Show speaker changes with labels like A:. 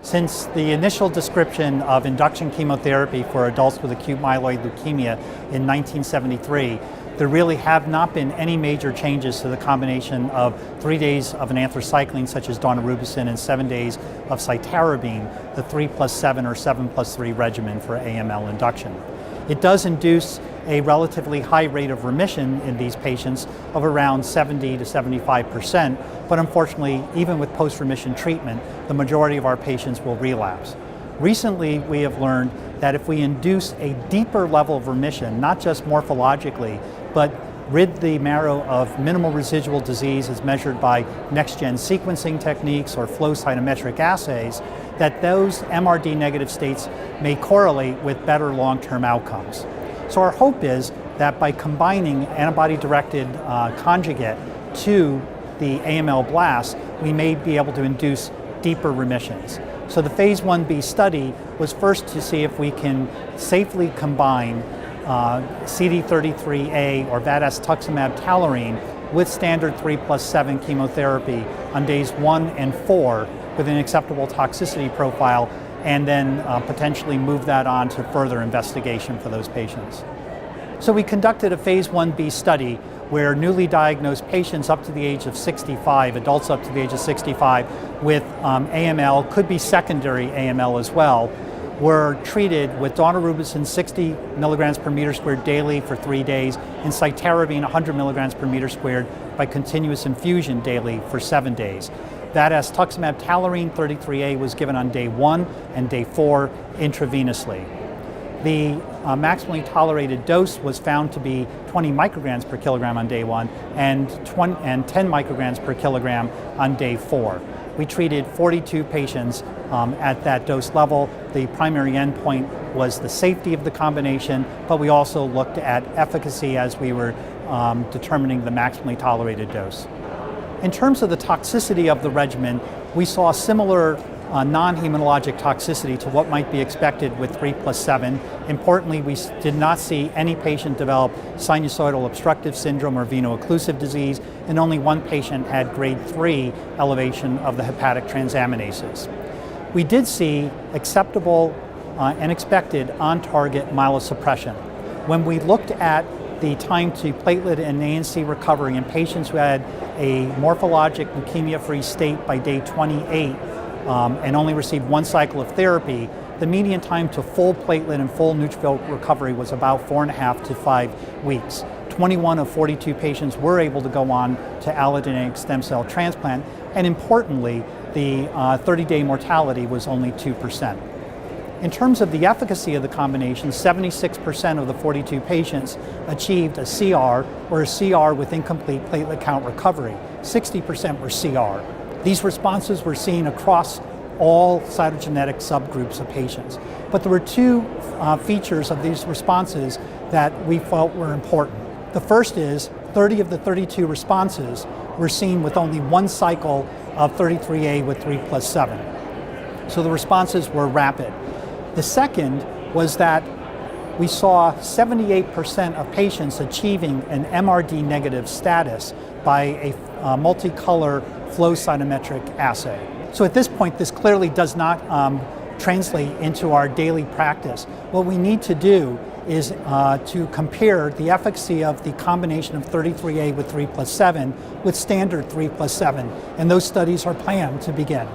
A: Since the initial description of induction chemotherapy for adults with acute myeloid leukemia in 1973, there really have not been any major changes to the combination of 3 days of an anthracycline such as daunorubicin and 7 days of cytarabine, the 3+7 or 7+3 regimen for AML induction. It does induce a relatively high rate of remission in these patients of around 70 to 75%, but unfortunately, even with post-remission treatment, the majority of our patients will relapse. Recently, we have learned that if we induce a deeper level of remission, not just morphologically, but rid the marrow of minimal residual disease as measured by next-gen sequencing techniques or flow cytometric assays, that those MRD negative states may correlate with better long-term outcomes. So our hope is that by combining antibody-directed conjugate to the AML blast, we may be able to induce deeper remissions. So the phase 1b study was first to see if we can safely combine CD33A or vadaz-tuximab talarine with standard 3+7 chemotherapy on days 1 and 4 with an acceptable toxicity profile, and then potentially move that on to further investigation for those patients. So we conducted a phase 1b study where newly diagnosed patients up to the age of 65, adults up to the age of 65 with AML, could be secondary AML as well, were treated with daunorubicin 60 milligrams per meter squared daily for 3 days and cytarabine 100 milligrams per meter squared by continuous infusion daily for 7 days. Vadaz-tuximab talarine 33A was given on day 1 and day 4 intravenously. The maximally tolerated dose was found to be 20 micrograms per kilogram on day 1 and 10 micrograms per kilogram on day 4. We treated 42 patients at that dose level. The primary endpoint was the safety of the combination, but we also looked at efficacy as we were determining the maximally tolerated dose. In terms of the toxicity of the regimen, we saw similar non-hematologic toxicity to what might be expected with 3+7. Importantly, we did not see any patient develop sinusoidal obstructive syndrome or veno-occlusive disease, and only one patient had grade 3 elevation of the hepatic transaminases. We did see acceptable and expected on-target myelosuppression. When we looked at the time to platelet and ANC recovery in patients who had a morphologic leukemia-free state by day 28 and only received 1 cycle of therapy, the median time to full platelet and full neutrophil recovery was about 4.5 to 5 weeks. 21 of 42 patients were able to go on to allogeneic stem cell transplant, and importantly, the 30-day mortality was only 2%. In terms of the efficacy of the combination, 76% of the 42 patients achieved a CR or a CR with incomplete platelet count recovery. 60% were CR. These responses were seen across all cytogenetic subgroups of patients. But there were 2 features of these responses that we felt were important. The first is 30 of the 32 responses were seen with only 1 cycle of 33A with 3+7. So the responses were rapid. The second was that we saw 78% of patients achieving an MRD negative status by a multicolor flow cytometric assay. So at this point, this clearly does not translate into our daily practice. What we need to do is to compare the efficacy of the combination of 33A with 3+7 with standard 3+7, and those studies are planned to begin.